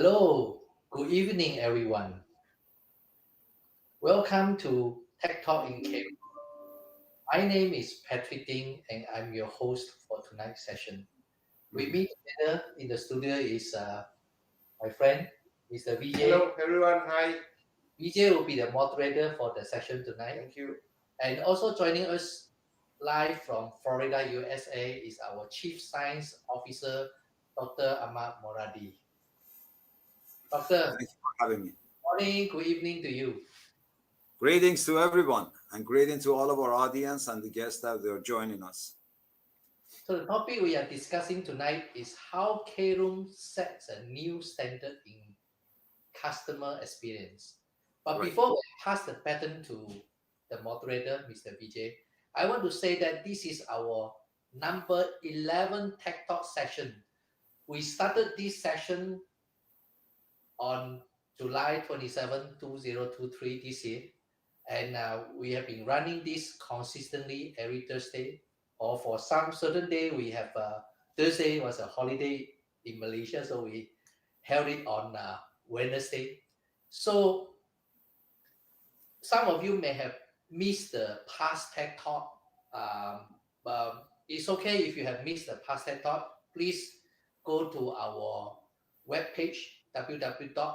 Hello, good evening, everyone. Welcome to Tech Talk in KROOM. My name is Patrick Ding, and I'm your host for tonight's session. With me together in the studio is my friend, Mr. VJ. Hello, everyone. Hi. VJ will be the moderator for the session tonight. Thank you. And also joining us live from Florida, USA, is our Chief Science Officer, Dr. Ahmad Moradi. Doctor, Thank you for having me. morning, good evening to you. Greetings to everyone, and greetings to all of our audience and the guests that are joining us. So the topic we are discussing tonight is how KROOM sets a new standard in customer experience. But Right. before we pass the baton to the moderator, Mr. Vijay, I want to say that this is our number 11 Tech Talk session. We started this session on July 27, 2023 this year. And we have been running this consistently every Thursday, or for some certain day, we have Thursday was a holiday in Malaysia, so we held it on Wednesday. So some of you may have missed the past Tech Talk. But it's okay if you have missed the past Tech Talk. Please go to our webpage www.kroom.my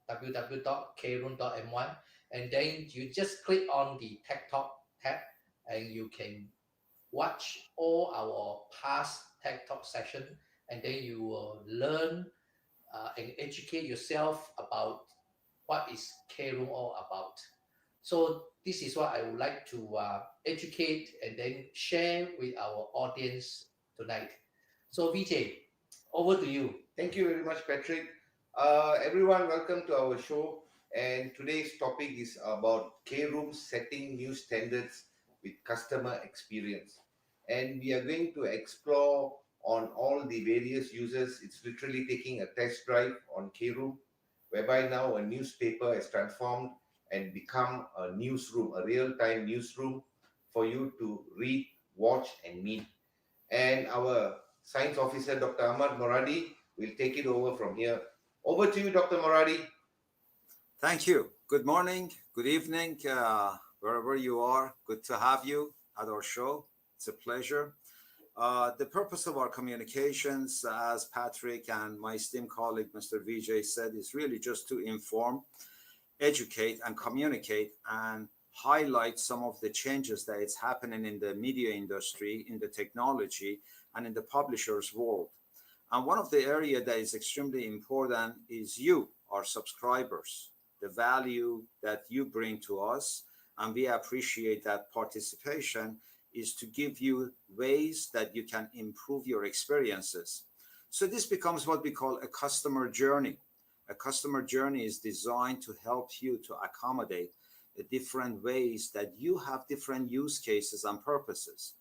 www.kroom.my, and then you just click on the Tech Talk tab and you can watch all our past Tech Talk session, and then you will learn and educate yourself about what is KROOM all about. So this is what I would like to educate and then share with our audience tonight. So Vijay, over to you. Thank you very much, Patrick. Everyone, welcome to our show. And today's topic is about KROOM setting new standards with customer experience. And we are going to explore on all the various users. It's literally taking a test drive on KROOM, whereby now a newspaper has transformed and become a newsroom, a real-time newsroom for you to read, watch, and meet. And our science officer, Dr. Ahmad Moradi, will take it over from here. Over to you, Dr. Moradi. Thank you. Good morning, good evening, wherever you are. Good to have you at our show. It's a pleasure. The purpose of our communications, as Patrick and my esteemed colleague, Mr. Vijay, said, is really just to inform, educate, and communicate and highlight some of the changes that is happening in the media industry, in the technology, and in the publishers world. And one of the area that is extremely important is you, our subscribers, the value that you bring to us, and we appreciate that participation is to give you ways that you can improve your experiences. So this becomes what we call a customer journey. A customer journey is designed to help you to accommodate the different ways that you have different use cases and purposes.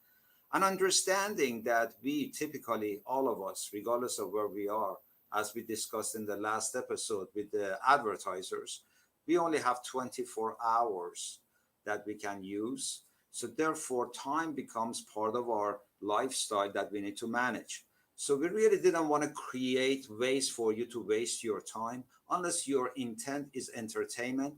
And understanding that we typically, all of us, regardless of where we are, as we discussed in the last episode with the advertisers, we only have 24 hours that we can use. So therefore, time becomes part of our lifestyle that we need to manage. So we really didn't want to create ways for you to waste your time unless your intent is entertainment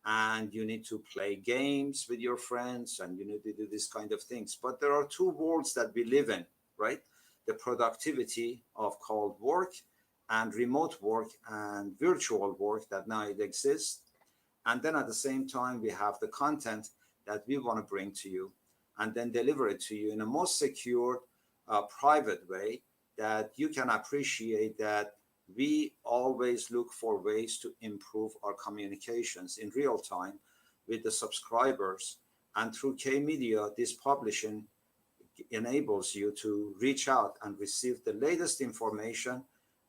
and you need to play games with your friends and you need to do this kind of things. But there are two worlds that we live in, right? The productivity of called work and remote work and virtual work that now it exists. And then at the same time, we have the content that we want to bring to you and then deliver it to you in a most secure, private way that you can appreciate that we always look for ways to improve our communications in real time with the subscribers. And through K Media, this publishing enables you to reach out and receive the latest information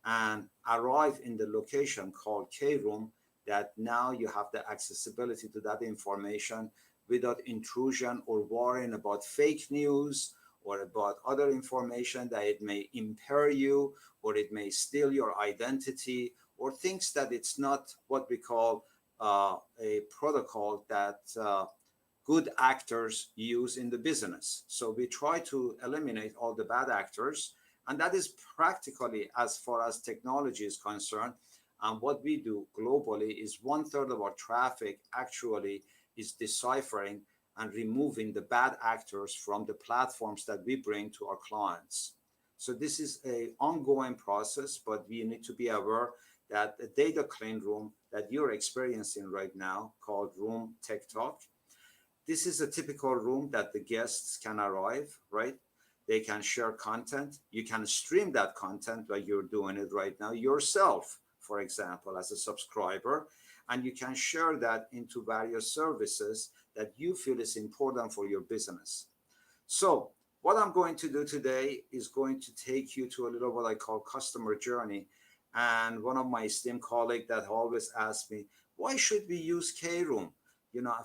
and arrive in the location called KROOM, that now you have the accessibility to that information without intrusion or worrying about fake news or about other information that it may impair you or it may steal your identity or things that it's not what we call a protocol that good actors use in the business. So we try to eliminate all the bad actors And that is practically, as far as technology is concerned, and what we do globally is one third of our traffic actually is deciphering and removing the bad actors from the platforms that we bring to our clients. So this is a ongoing process, but we need to be aware that the data clean room that you're experiencing right now, called Room Tech Talk, this is a typical room that the guests can arrive, right? They can share content. You can stream that content like you're doing it right now yourself, for example, as a subscriber, and you can share that into various services that you feel is important for your business. So what I'm going to do today is going to take you to a little what I call customer journey. And one of my esteemed colleagues that always asks me, why should we use KROOM,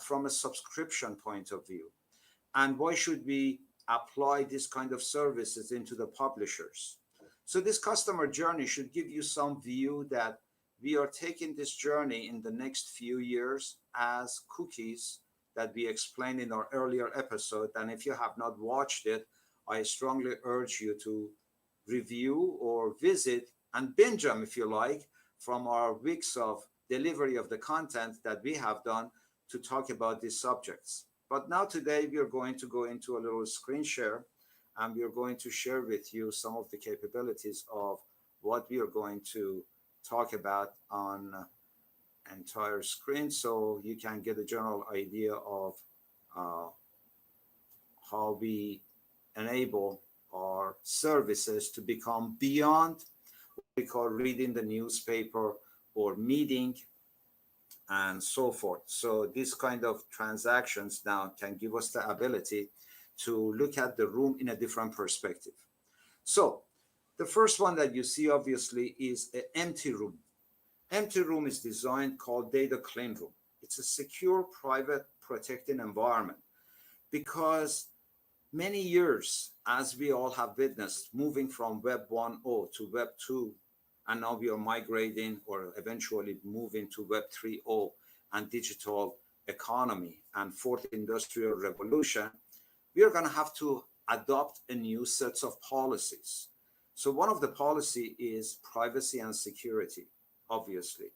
from a subscription point of view? And why should we apply this kind of services into the publishers? So this customer journey should give you some view that we are taking this journey in the next few years as cookies that we explained in our earlier episode. And if you have not watched it, I strongly urge you to review or visit and binge them if you like from our weeks of delivery of the content that we have done to talk about these subjects. But now today we are going to go into a little screen share, and we are going to share with you some of the capabilities of what we are going to talk about on entire screen, so you can get a general idea of uh, how we enable our services to become beyond what we call reading the newspaper or meeting and so forth. So these kind of transactions now can give us the ability to look at the room in a different perspective. So the first one that you see obviously is an empty room. Empty room is designed called data clean room. It's a secure, private, protected environment because many years, as we all have witnessed, moving from Web 1.0 to Web 2, and now we are migrating or eventually moving to Web 3.0 and digital economy and fourth industrial revolution, we are going to have to adopt a new set of policies. So one of the policy is privacy and security. Obviously,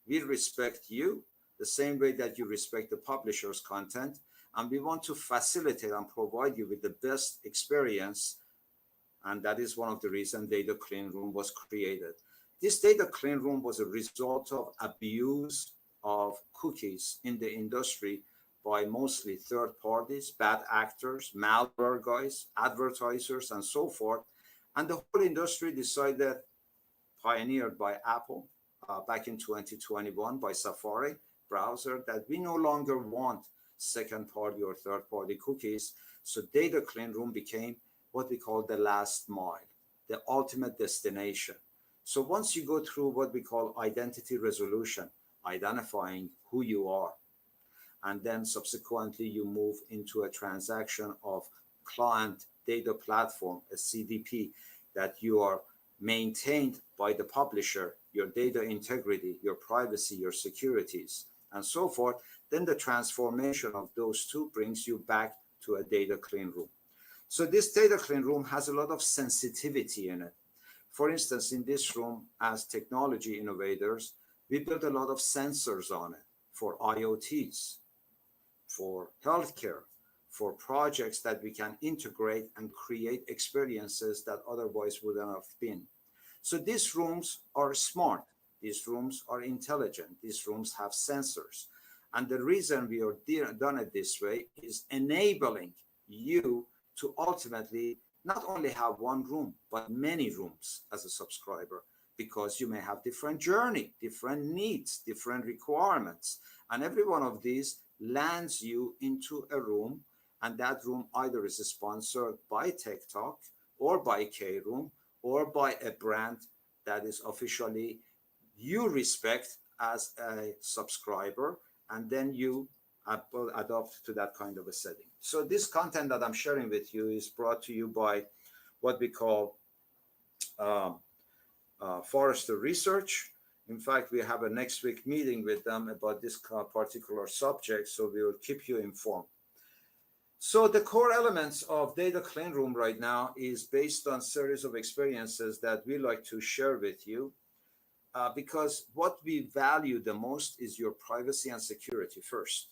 we respect you the same way that you respect the publisher's content, and we want to facilitate and provide you with the best experience, and that is one of the reasons Data Clean Room was created. This Data Clean Room was a result of abuse of cookies in the industry by mostly third parties, bad actors, malware guys, advertisers, and so forth. And the whole industry decided, pioneered by Apple back in 2021 by Safari browser, that we no longer want second party or third party cookies. So Data Clean Room became what we call the last mile, the ultimate destination. So once you go through what we call identity resolution, identifying who you are, and then subsequently you move into a transaction of client data platform, a CDP, that you are maintained by the publisher, your data integrity, your privacy, your securities, and so forth, then the transformation of those two brings you back to a data clean room. So this data clean room has a lot of sensitivity in it. For instance, in this room, as technology innovators, we built a lot of sensors on it for IoTs, for healthcare, for projects that we can integrate and create experiences that otherwise wouldn't have been. So these rooms are smart. These rooms are intelligent. These rooms have sensors. And the reason we are done it this way is enabling you to ultimately not only have one room, but many rooms as a subscriber, because you may have different journey, different needs, different requirements. And every one of these lands you into a room, and that room either is sponsored by Tech Talk or by KROOM or by a brand that is officially you respect as a subscriber, and then you adopt to that kind of a setting. So this content that I'm sharing with you is brought to you by what we call Forrester Research. In fact, we have a next week meeting with them about this particular subject, so we will keep you informed. So the core elements of data clean room right now is based on series of experiences that we like to share with you, because what we value the most is your privacy and security first.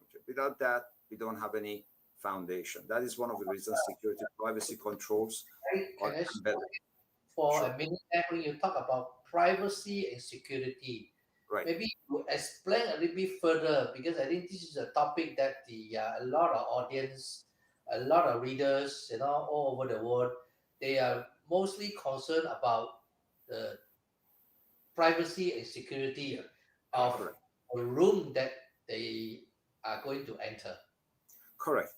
Okay. Without that, we don't have any foundation. That is one of the reasons security privacy controls Can are I embedded. for Sure. a minute there when you talk about privacy and security? Right. Maybe you explain a little bit further because I think this is a topic that a lot of audience, a lot of readers, all over the world, they are mostly concerned about the privacy and security of Correct. a room that they are going to enter. Correct.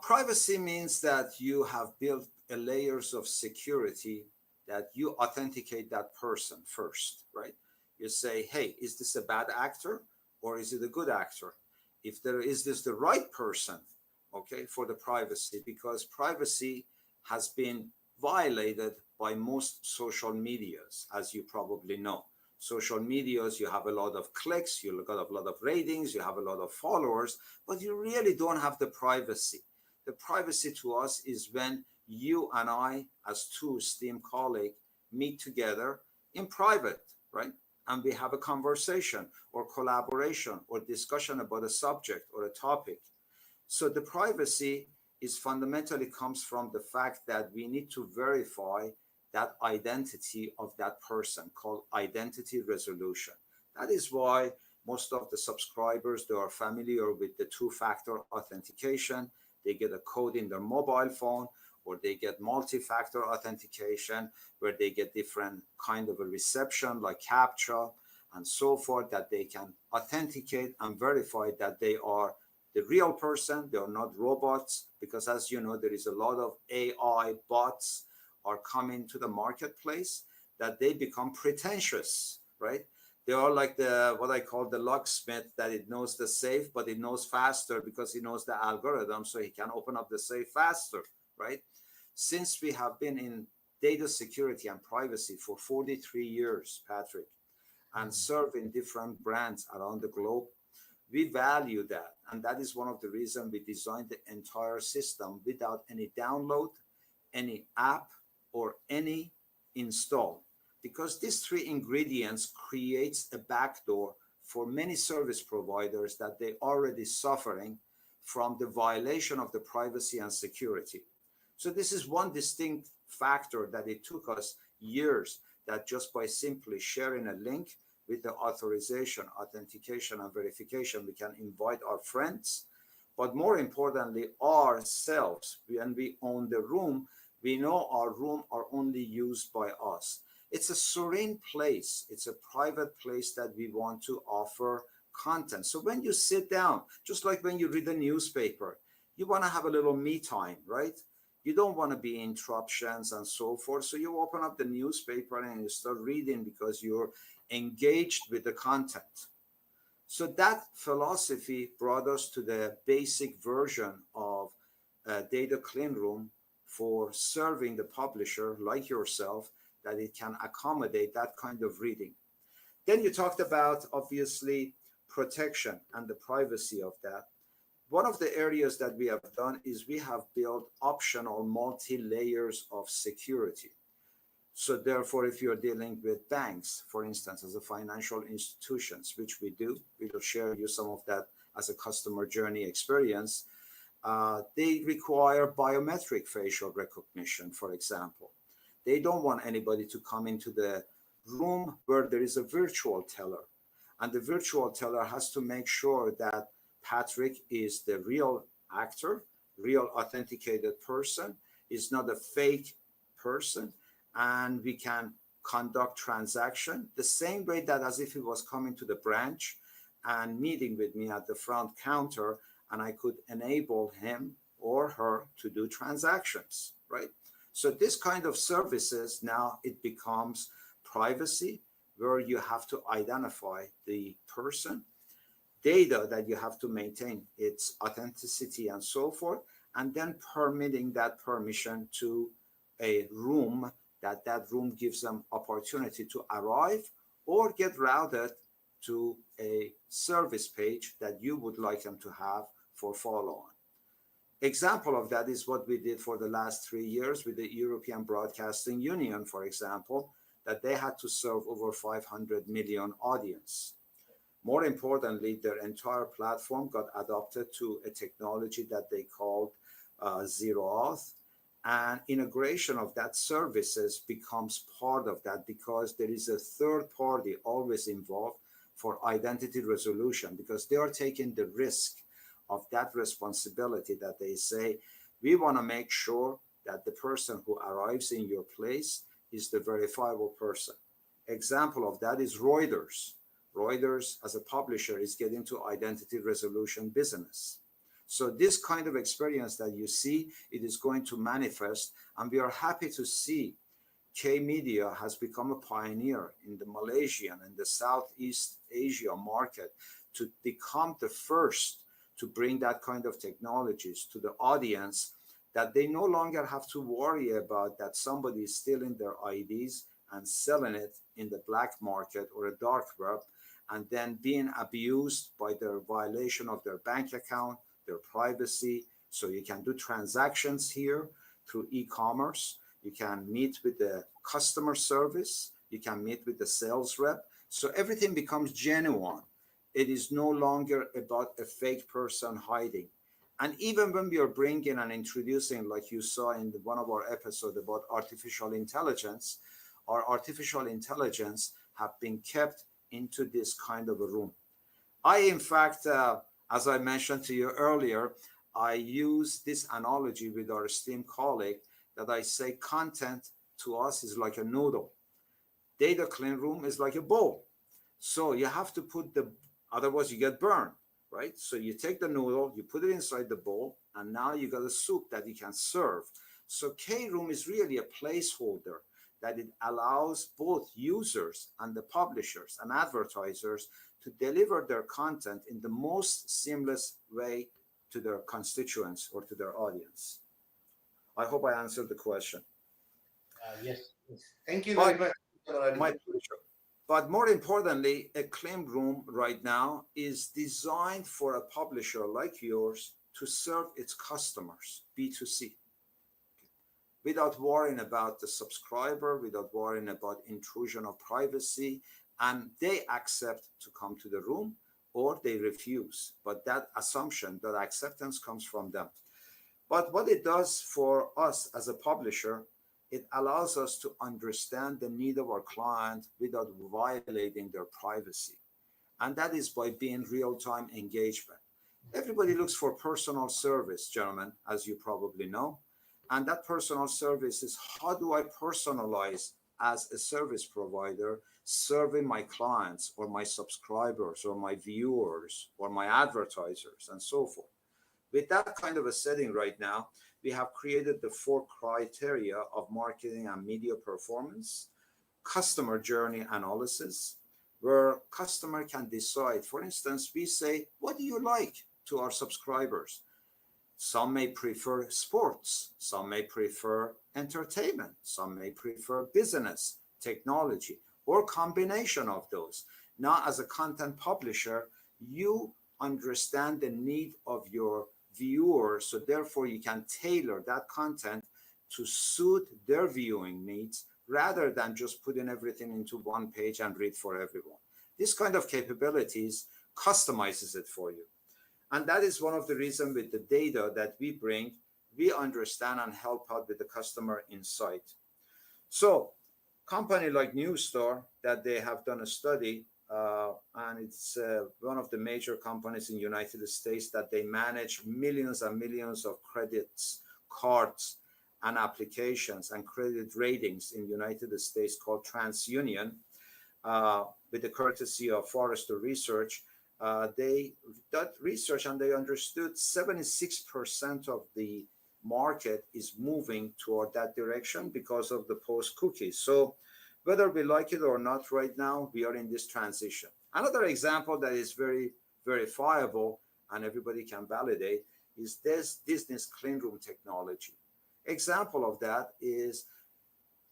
Privacy means that you have built a layers of security that you authenticate that person first, right? You say, hey, is this a bad actor or is it a good actor? If there is this the right person, okay, for the privacy, because privacy has been violated by most social medias, as you probably know. Social medias, you have a lot of clicks, you got a lot of ratings, you have a lot of followers, but you really don't have the privacy. The privacy to us is when you and I, as two esteemed colleagues, meet together in private, right? And we have a conversation or collaboration or discussion about a subject or a topic. So the privacy is fundamentally comes from the fact that we need to verify that identity of that person, called identity resolution. That is why most of the subscribers, they are familiar with the two-factor authentication. They get a code in their mobile phone, or they get multi-factor authentication where they get different kind of a reception like CAPTCHA and so forth, that they can authenticate and verify that they are the real person, they are not robots, because as you know, there is a lot of AI bots are coming to the marketplace that they become pretentious, right? They are like the what I call the locksmith, that it knows the safe, but it knows faster because he knows the algorithm, so he can open up the safe faster, right? Since we have been in data security and privacy for 43 years, Patrick, and Mm. serving different brands around the globe, we value that. And that is one of the reasons we designed the entire system without any download, any app, or any install. Because these three ingredients creates a backdoor for many service providers that they already suffering from the violation of the privacy and security. So this is one distinct factor that it took us years, that just by simply sharing a link with the authorization, authentication, and verification, we can invite our friends. But more importantly, ourselves, when we own the room, we know our room are only used by us. It's a serene place. It's a private place that we want to offer content. So when you sit down, just like when you read a newspaper, you want to have a little me time, right? You don't want to be interruptions and so forth. So you open up the newspaper and you start reading because you're engaged with the content. So that philosophy brought us to the basic version of data clean room for serving the publisher like yourself, that it can accommodate that kind of reading. Then you talked about obviously protection and the privacy of that. One of the areas that we have done is we have built optional multi-layers of security. So therefore, if you're dealing with banks, for instance, as a financial institutions, which we do, we will share you some of that as a customer journey experience. They require biometric facial recognition, for example. They don't want anybody to come into the room where there is a virtual teller. And the virtual teller has to make sure that Patrick is the real actor, real authenticated person, is not a fake person, and we can conduct transaction the same way that as if he was coming to the branch and meeting with me at the front counter, and I could enable him or her to do transactions, right? So this kind of services, now it becomes privacy, where you have to identify the person, data that you have to maintain its authenticity and so forth, and then permitting that permission to a room, that room gives them opportunity to arrive or get routed to a service page that you would like them to have for follow on. Example of that is what we did for the last 3 years with the European Broadcasting Union, for example, that they had to serve over 500 million audience. More importantly, their entire platform got adopted to a technology that they called Zero Auth, and integration of that services becomes part of that because there is a third party always involved for identity resolution, because they are taking the risk of that responsibility, that they say, we want to make sure that the person who arrives in your place is the verifiable person. Example of that is Reuters. Reuters, as a publisher, is getting to identity resolution business. So this kind of experience that you see, it is going to manifest, and we are happy to see K Media has become a pioneer in the Malaysian and the Southeast Asia market to become the first to bring that kind of technologies to the audience, that they no longer have to worry about that somebody is stealing their IDs and selling it in the black market or a dark web, and then being abused by their violation of their bank account, their privacy. So you can do transactions here through e-commerce. You can meet with the customer service. You can meet with the sales rep. So everything becomes genuine. It is no longer about a fake person hiding. And even when we are bringing and introducing, like you saw in one of our episodes about artificial intelligence, our artificial intelligence have been kept into this kind of a room. I, in fact, as I mentioned to you earlier, I use this analogy with our esteemed colleague that I say content to us is like a noodle. Data clean room is like a bowl. So you have to put otherwise you get burned, right? So you take the noodle, you put it inside the bowl, and now you got a soup that you can serve. So KROOM is really a placeholder that it allows both users and the publishers and advertisers to deliver their content in the most seamless way to their constituents or to their audience. I hope I answered the question. Yes. Thank you But very much, Mr. Muradi. my pleasure. But more importantly, a claim room right now is designed for a publisher like yours to serve its customers, B2C, without worrying about the subscriber, without worrying about intrusion of privacy, and they accept to come to the room or they refuse. But that assumption, that acceptance comes from them. But what it does for us as a publisher, it allows us to understand the need of our client without violating their privacy. And that is by being real-time engagement. Everybody looks for personal service, gentlemen, as you probably know. And that personal service is, how do I personalize as a service provider, serving my clients or my subscribers or my viewers or my advertisers and so forth. With that kind of a setting right now, we have created the 4 criteria of marketing and media performance, customer journey analysis, where customer can decide. For instance, we say, what do you like to our subscribers? Some may prefer sports, some may prefer entertainment, some may prefer business, technology, or combination of those. Now, as a content publisher, you understand the need of your viewers, so therefore you can tailor that content to suit their viewing needs rather than just putting everything into one page and read for everyone. This kind of capabilities customizes it for you. And that is one of the reasons with the data that we bring, we understand and help out with the customer insight. So company like Newstar, that they have done a study, and it's one of the major companies in the United States that they manage millions and millions of credits, cards, and applications and credit ratings in the United States, called TransUnion, with the courtesy of Forrester Research. They did research and they understood 76% of the market is moving toward that direction because of the post cookies. So whether we like it or not, right now, we are in this transition. Another example that is very verifiable and everybody can validate is this Disney's clean room technology. Example of that is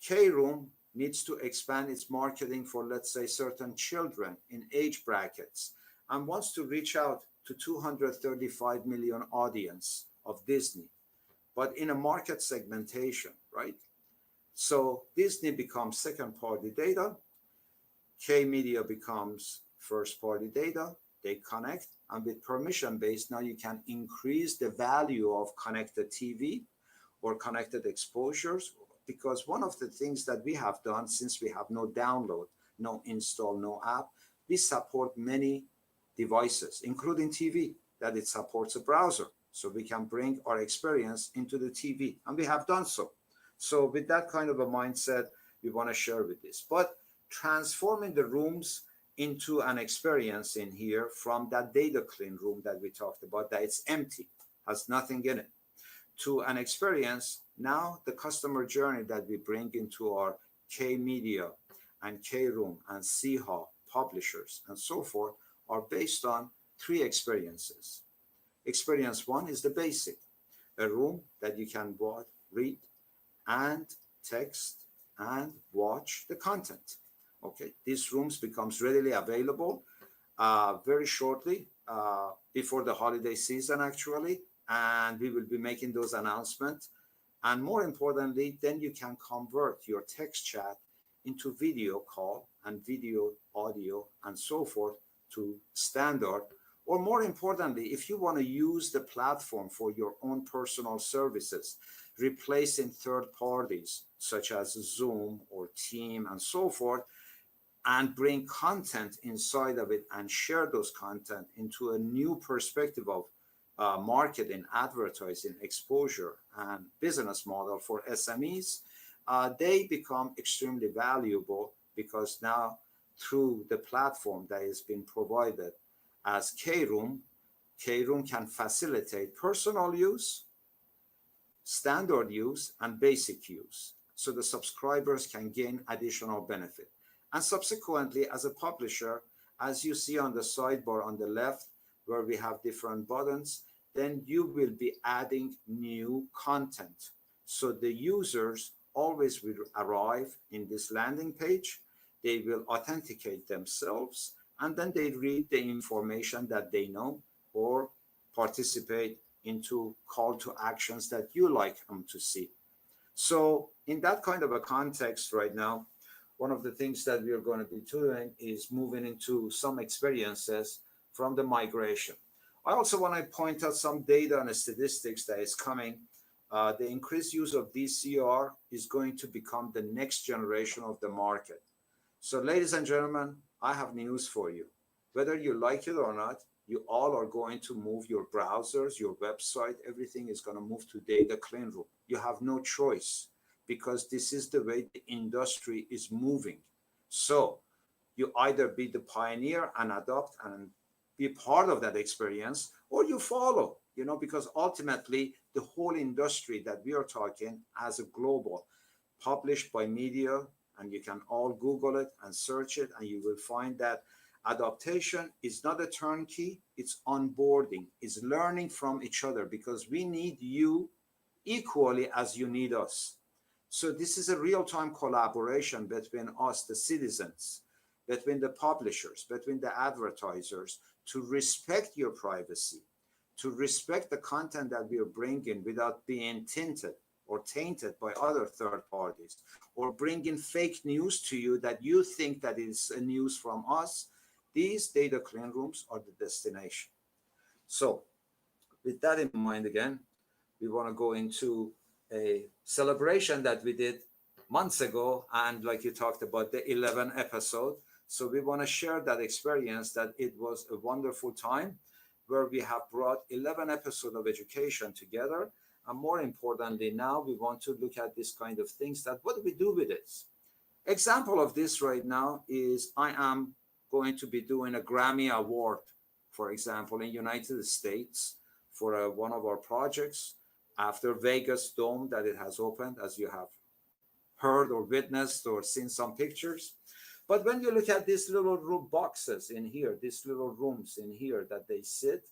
KROOM needs to expand its marketing for, let's say, certain children in age brackets and wants to reach out to 235 million audience of Disney, but in a market segmentation, right? So Disney becomes second party data, K Media becomes first party data, they connect, and with permission based, now you can increase the value of connected TV or connected exposures. Because one of the things that we have done, since we have no download, no install, no app, we support many devices, including TV, that it supports a browser. So we can bring our experience into the TV, and we have done so. So with that kind of a mindset, we want to share with this. But transforming the rooms into an experience in here from that data clean room that we talked about, that it's empty, has nothing in it, to an experience. Now the customer journey that we bring into our K Media and KROOM and CHA publishers and so forth are based on three experiences. Experience one is the basic, a room that you can read and text and watch the content. Okay, these rooms becomes readily available very shortly before the holiday season actually, and we will be making those announcements. And more importantly, then you can convert your text chat into video call and video audio and so forth to standard. Or more importantly, if you want to use the platform for your own personal services, replacing third parties such as Zoom or Team and so forth, and bring content inside of it and share those content into a new perspective of marketing, advertising, exposure, and business model for SMEs, they become extremely valuable because now through the platform that has been provided as KROOM, KROOM can facilitate personal use, standard use, and basic use. So the subscribers can gain additional benefit. And subsequently, as a publisher, as you see on the sidebar on the left, where we have different buttons, then you will be adding new content. So the users always will arrive in this landing page, they will authenticate themselves, and then they read the information that they know or participate into call to actions that you like them to see. So in that kind of a context right now, one of the things that we are going to be doing is moving into some experiences from the migration. I also want to point out some data and statistics that is coming. The increased use of DCR is going to become the next generation of the market. So ladies and gentlemen, I have news for you. Whether you like it or not, you all are going to move your browsers, your website, everything is going to move to data clean room. You have no choice because this is the way the industry is moving. So you either be the pioneer and adopt and be part of that experience, or you follow, because ultimately the whole industry that we are talking as a global, published by media, and you can all Google it and search it, and you will find that adaptation is not a turnkey, it's onboarding, it's learning from each other because we need you equally as you need us. So this is a real-time collaboration between us, the citizens, between the publishers, between the advertisers, to respect your privacy, to respect the content that we are bringing without being tinted or tainted by other third parties, or bringing fake news to you that you think that is news from us. These data clean rooms are the destination. So with that in mind, again, we want to go into a celebration that we did months ago, and like you talked about, the 11 episode. So we want to share that experience, that it was a wonderful time where we have brought 11 episodes of education together. And more importantly, now we want to look at this kind of things, that what do we do with this? Example of this right now is I am going to be doing a Grammy Award, for example, in United States for one of our projects after Vegas Dome that it has opened, as you have heard or witnessed or seen some pictures. But when you look at these little room boxes in here, these little rooms in here that they sit,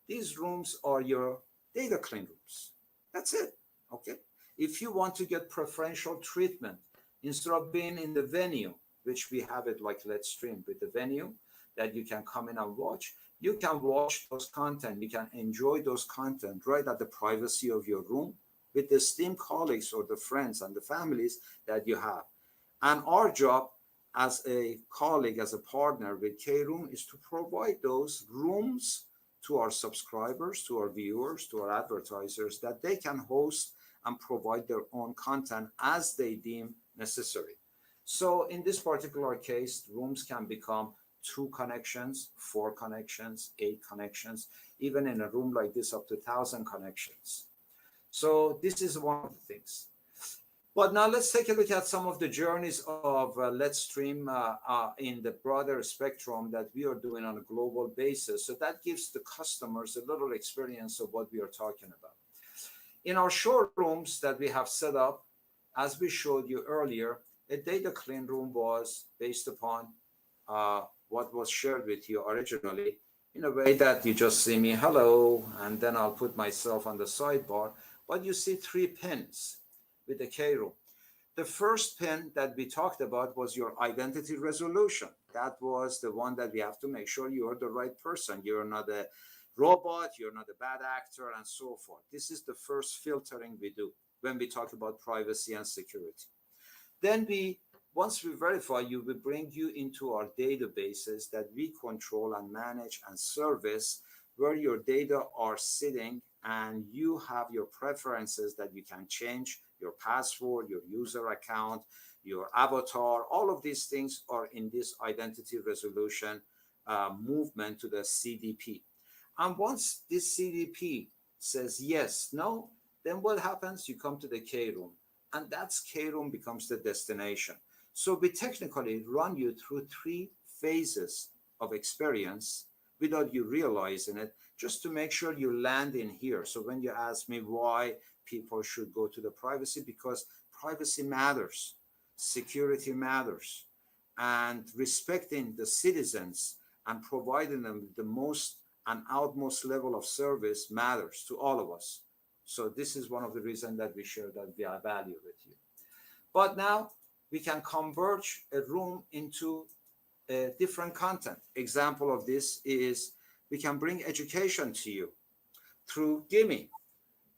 these rooms are your data clean rooms. That's it, okay? If you want to get preferential treatment, instead of being in the venue, which we have it like Let's Stream with the venue that you can come in and watch, You can watch those content, you can enjoy those content right at the privacy of your room with the esteemed colleagues or the friends and the families that you have. And our job as a colleague, as a partner with KROOM is to provide those rooms to our subscribers, to our viewers, to our advertisers that they can host and provide their own content as they deem necessary. So in this particular case, rooms can become 2 connections, 4 connections, 8 connections, even in a room like this, up to 1,000 connections. So this is one of the things. But now let's take a look at some of the journeys of Let's Stream in the broader spectrum that we are doing on a global basis. So that gives the customers a little experience of what we are talking about. In our showrooms that we have set up, as we showed you earlier, a data clean room was based upon what was shared with you originally in a way that you just see me, hello, and then I'll put myself on the sidebar, but you see 3 pins with the KROOM. The first pin that we talked about was your identity resolution. That was the one that we have to make sure you're the right person. You're not a robot, you're not a bad actor, and so forth. This is the first filtering we do when we talk about privacy and security. Then once we verify you, we bring you into our databases that we control and manage and service, where your data are sitting, and you have your preferences that you can change, your password, your user account, your avatar. All of these things are in this identity resolution movement to the CDP. And once this CDP says yes, no, then what happens? You come to the KROOM, and that's KROOM becomes the destination. So we technically run you through 3 phases of experience without you realizing it, just to make sure you land in here. So when you ask me why people should go to the privacy, because privacy matters, security matters, and respecting the citizens and providing them the most and utmost level of service matters to all of us. So this is one of the reasons that we share that value with you. But now we can converge a room into different content. Example of this is we can bring education to you through GIMI,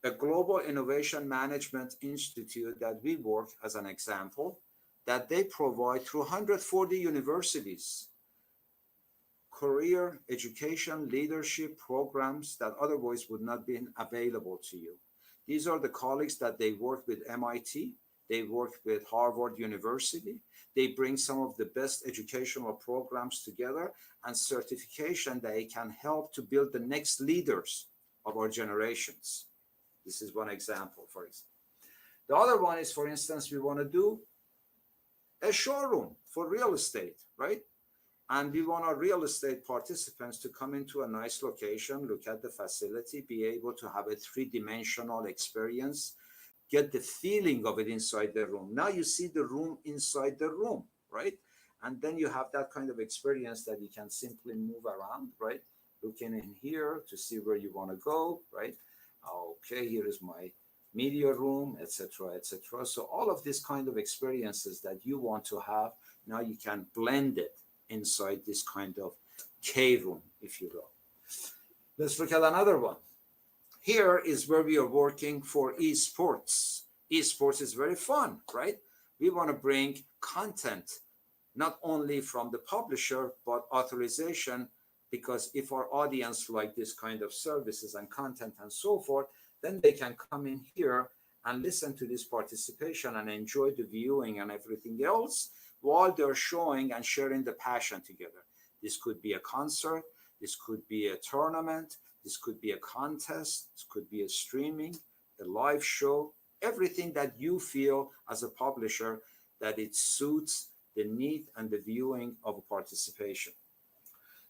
a global innovation management institute that we work as an example, that they provide through 140 universities career education leadership programs that otherwise would not be available to you. These are the colleagues that they work with MIT, they work with Harvard University, they bring some of the best educational programs together and certification that can help to build the next leaders of our generations. This is one example, for example. The other one is, for instance, we want to do a showroom for real estate, right? And we want our real estate participants to come into a nice location, look at the facility, be able to have a 3-dimensional experience, get the feeling of it inside the room. Now you see the room inside the room, right? And then you have that kind of experience that you can simply move around, right? Looking in here to see where you want to go, right? Okay, here is my media room, etc., etc. So all of these kind of experiences that you want to have, now you can blend it inside this kind of KROOM, if you will. Let's look at another one. Here is where we are working for esports. Esports is very fun, right? We want to bring content, not only from the publisher, but authorization, because if our audience like this kind of services and content and so forth, then they can come in here and listen to this participation and enjoy the viewing and everything else while they're showing and sharing the passion together. This could be a concert, this could be a tournament, this could be a contest, this could be a streaming, a live show, everything that you feel as a publisher that it suits the need and the viewing of a participation.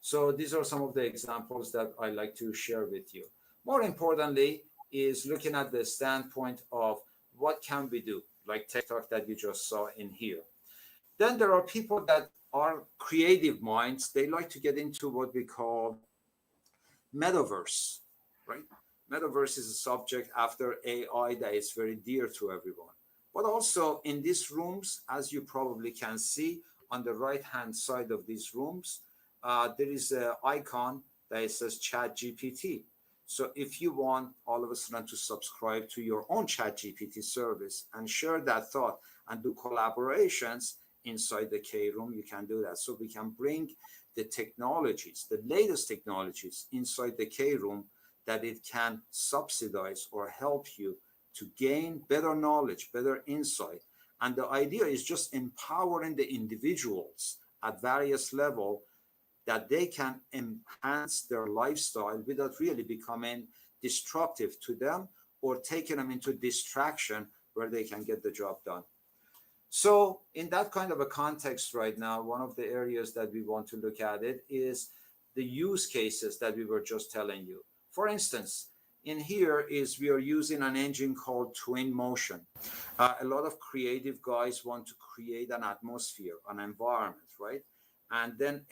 So these are some of the examples that I like to share with you. More importantly is looking at the standpoint of what can we do, like TikTok that you just saw in here. Then there are people that are creative minds. They like to get into what we call metaverse, right? Metaverse is a subject after AI that is very dear to everyone. But also in these rooms, as you probably can see on the right-hand side of these rooms, there is an icon that it says Chat GPT. So if you want all of a sudden to subscribe to your own Chat GPT service and share that thought and do collaborations inside the K room, you can do that. So we can bring the technologies, the latest technologies inside the K room that it can subsidize or help you to gain better knowledge, better insight. And the idea is just empowering the individuals at various levels that they can enhance their lifestyle without really becoming disruptive to them or taking them into distraction where they can get the job done. So, in that kind of a context right now, one of the areas that we want to look at it is the use cases that we were just telling you. For instance, in here is we are using an engine called Twin Motion. A lot of creative guys want to create an atmosphere, an environment, right? And then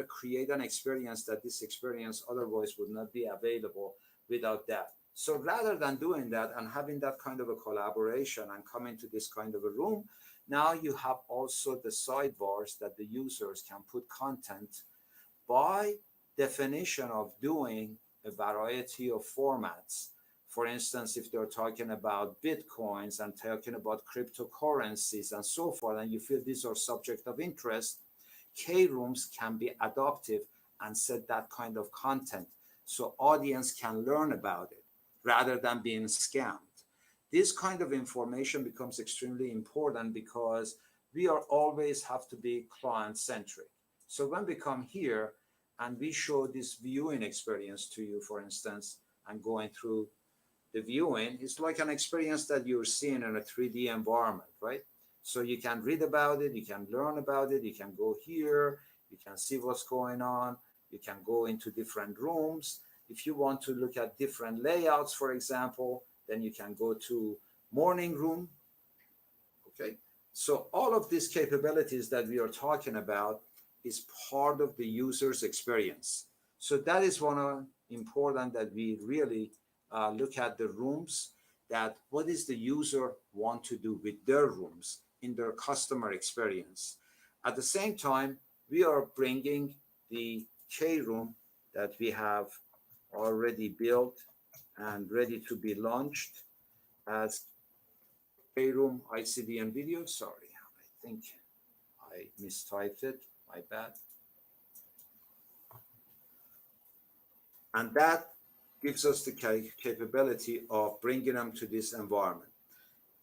create an experience that this experience otherwise would not be available without that. So rather than doing that and having that kind of a collaboration and coming to this kind of a room, now you have also the sidebars that the users can put content by definition of doing a variety of formats. For instance, if they're talking about bitcoins and talking about cryptocurrencies and so forth, and you feel these are subject of interest, K rooms can be adaptive and set that kind of content so audience can learn about it rather than being scammed. This kind of information becomes extremely important because we are always have to be client centric. So when we come here and we show this viewing experience to you, for instance, and going through the viewing, it's like an experience that you're seeing in a 3D environment, right? So you can read about it, you can learn about it, you can go here, you can see what's going on, you can go into different rooms. If you want to look at different layouts, for example, then you can go to morning room. Okay. So all of these capabilities that we are talking about is part of the user's experience. So that is one of important that we really look at the rooms, that what is the user want to do with their rooms in their customer experience. At the same time, we are bringing the K room that we have already built and ready to be launched as KROOM ICD and video. Sorry, I think I mistyped it. My bad. And that gives us the capability of bringing them to this environment.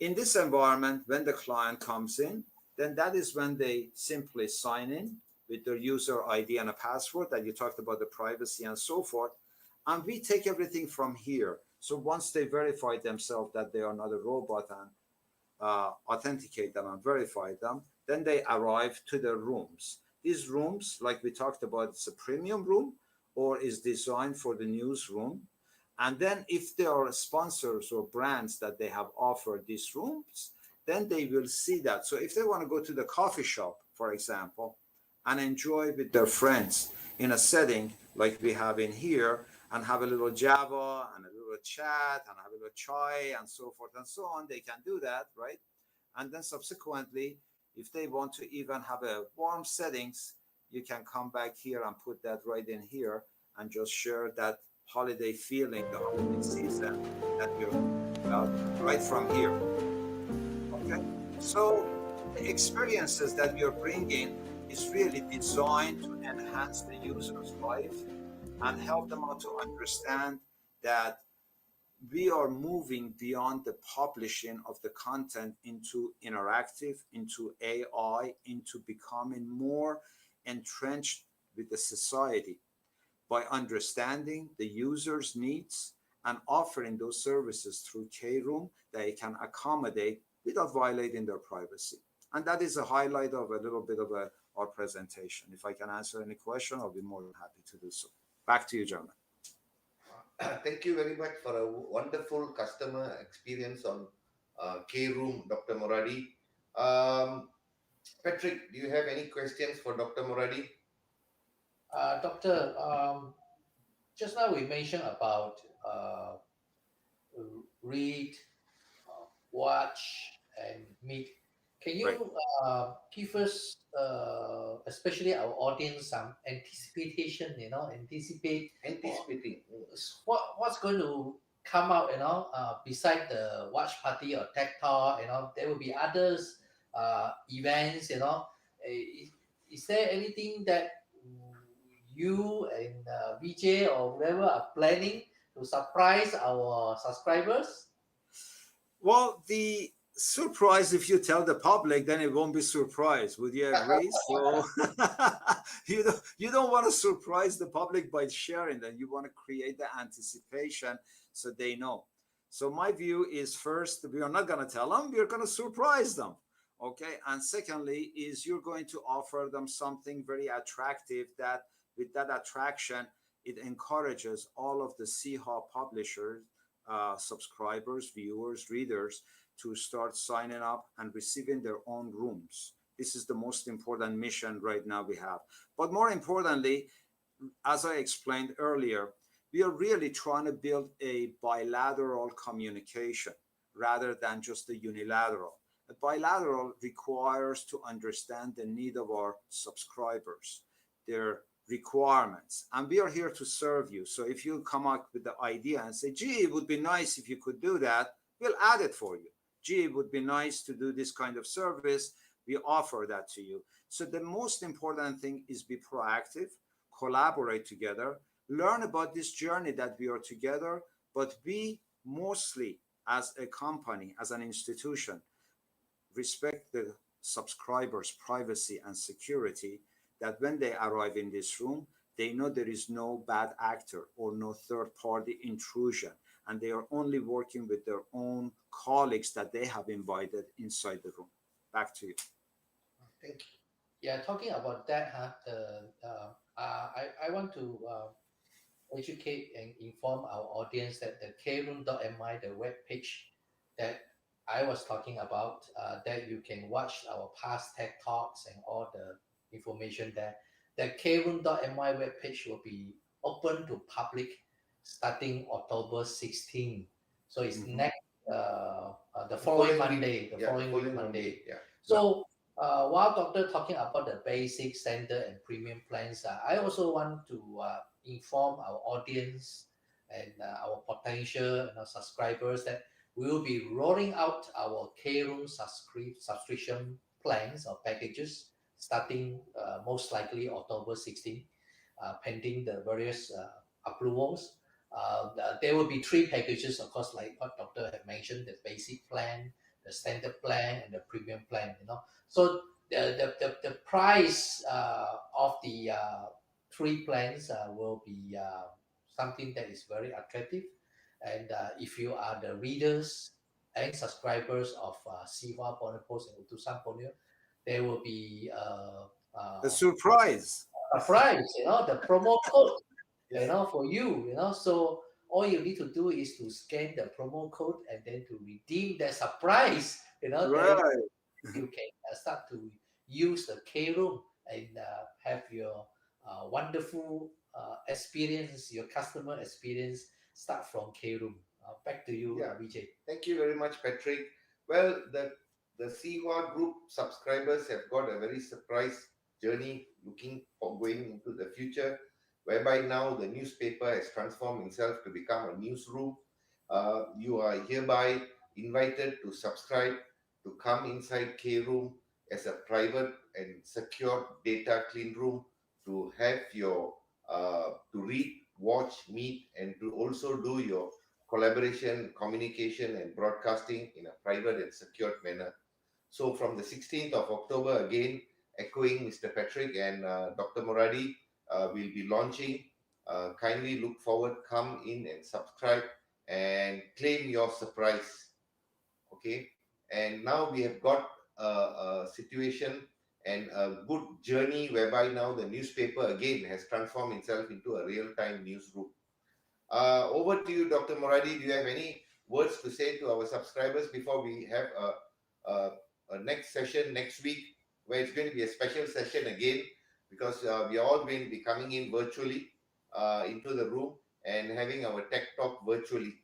In this environment, when the client comes in, then that is when they simply sign in with their user ID and a password that you talked about, the privacy and so forth. And we take everything from here. So once they verify themselves that they are not a robot and authenticate them and verify them, then they arrive to the rooms. These rooms, like we talked about, it's a premium room or is designed for the newsroom. And then if there are sponsors or brands that they have offered these rooms, then they will see that. So if they want to go to the coffee shop, for example, and enjoy with their friends in a setting like we have in here, and have a little Java and a little chat and have a little chai and so forth and so on, they can do that, right? And then subsequently, if they want to even have a warm settings, you can come back here and put that right in here and just share that holiday feeling, the holiday season that you're about right from here. Okay, so the experiences that you're bringing is really designed to enhance the user's life and help them out to understand that we are moving beyond the publishing of the content into interactive, into AI, into becoming more entrenched with the society by understanding the user's needs and offering those services through KROOM that it can accommodate without violating their privacy. And that is a highlight of a little bit of our presentation. If I can answer any question, I'll be more than happy to do so. Back to you, German. Thank you very much for a wonderful customer experience on KROOM, Dr. Moradi. Um, Patrick, do you have any questions for Dr. Moradi? Doctor, just now we mentioned about read, watch, and meet. Can Right. you give us, especially our audience, some anticipation? What, Anticipating. what's going to come out? Beside the watch party or tech talk, there will be others events. Is there anything that you and VJ or whoever are planning to surprise our subscribers? Well, the surprise, if you tell the public, then it won't be surprise. Would you agree? So you don't want to surprise the public by sharing that. You want to create the anticipation so they know. So my view is, first, we are not going to tell them, we're going to surprise them. Okay. And secondly, is you're going to offer them something very attractive, that with that attraction, it encourages all of the CHA publishers, subscribers, viewers, readers, to start signing up and receiving their own rooms. This is the most important mission right now we have. But more importantly, as I explained earlier, we are really trying to build a bilateral communication rather than just a unilateral. A bilateral requires to understand the need of our subscribers, their requirements, and we are here to serve you. So if you come up with the idea and say, gee, it would be nice if you could do that, we'll add it for you. Gee, it would be nice to do this kind of service, we offer that to you. So the most important thing is be proactive, collaborate together, learn about this journey that we are together, but we mostly, as a company, as an institution, respect the subscribers' privacy and security, that when they arrive in this room, they know there is no bad actor or no third party intrusion, and they are only working with their own colleagues that they have invited inside the room. Back to you. Thank you. Yeah, talking about that, I want to educate and inform our audience that the kroom.my, the web page that I was talking about, that you can watch our past tech talks and all the information there. The kroom.my web page will be open to public starting October 16. So it's Mhm. next, the The following following week. Monday, the Yeah, the following week following Monday. Monday. Yeah. So while Doctor talking about the basic, standard, and premium plans, I also want to inform our audience and our potential subscribers that we will be rolling out our KROOM subscription plans or packages starting most likely October 16, pending the various approvals. There will be three packages, of course, like what Doctor had mentioned: the basic plan, the standard plan, and the premium plan. So the price of the three plans will be something that is very attractive. And if you are the readers and subscribers of Siwa Borneo Post and Utusan Borneo, there will be The surprise. a price, the promo code, for you, So all you need to do is to scan the promo code and then to redeem that surprise, then Right. you can start to use the K-room and have your wonderful experience, your customer experience start from K-room. Back to you, Yeah. Vijay. Thank you very much, Patrick. Well, the CHA group subscribers have got a very surprise journey looking for going into the future, whereby now the newspaper has transformed itself to become a newsroom. You are hereby invited to subscribe to come inside K Room as a private and secure data clean room to have your to read, watch, meet, and to also do your collaboration, communication, and broadcasting in a private and secured manner. So from the 16th of October, again, echoing Mr. Patrick and Dr. Moradi, will be launching. Kindly look forward, come in and subscribe and claim your surprise. Okay. And now we have got a situation and a good journey whereby now the newspaper again has transformed itself into a real-time newsroom. Over to you, Dr. Moradi. Do you have any words to say to our subscribers before we have a next session next week, where it's going to be a special session again, because we are all going to be coming in virtually into the room and having our tech talk virtually.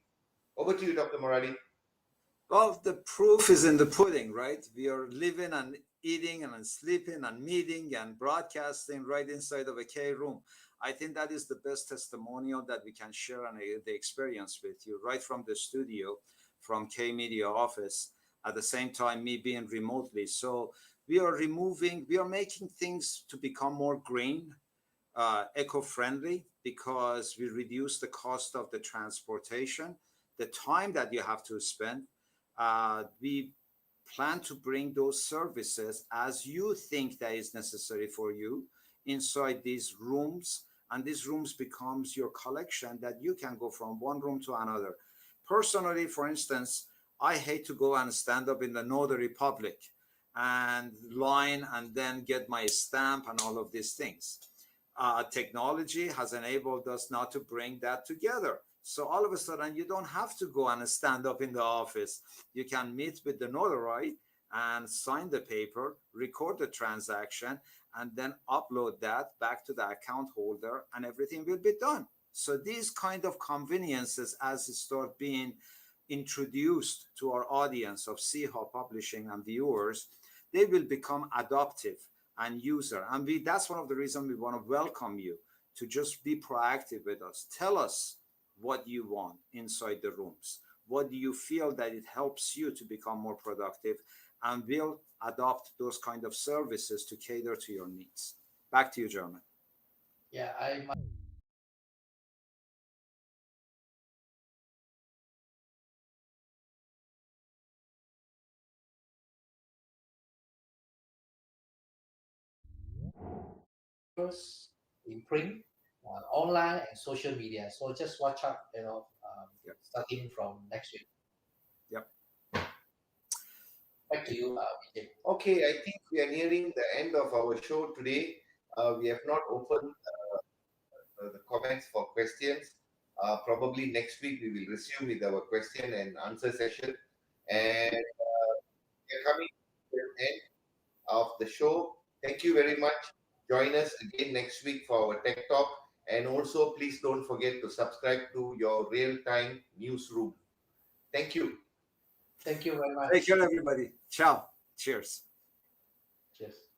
Over to you, Dr. Moradi. Well, the proof is in the pudding, right? We are living and eating and sleeping and meeting and broadcasting right inside of a K room. I think that is the best testimonial that we can share and the experience with you right from the studio, from K Media office. At the same time, me being remotely. So we are making things to become more green, eco-friendly because we reduce the cost of the transportation, the time that you have to spend. We plan to bring those services as you think that is necessary for you inside these rooms, and these rooms becomes your collection that you can go from one room to another. Personally, for instance, I hate to go and stand up in the notary public and line and then get my stamp and all of these things. Technology has enabled us now to bring that together. So all of a sudden, you don't have to go and stand up in the office. You can meet with the notary and sign the paper, record the transaction, and then upload that back to the account holder, and everything will be done. So these kind of conveniences, as it start being introduced to our audience of CHA publishing and viewers, they will become adoptive and user. And that's one of the reasons we want to welcome you to just be proactive with us. Tell us what you want inside the rooms. What do you feel that it helps you to become more productive? And we'll adopt those kind of services to cater to your needs. Back to you, German. Yeah, I in print, online, and social media. So just watch out, Yep. starting from next week. Yep. Back to you, Vijay. Okay, I think we are nearing the end of our show today. We have not opened the comments for questions. Probably next week we will resume with our question and answer session. And we are coming to the end of the show. Thank you very much. Join us again next week for our Tech Talk. And also, please don't forget to subscribe to your real-time newsroom. Thank you. Thank you very much. Take care, everybody. Ciao. Cheers. Cheers.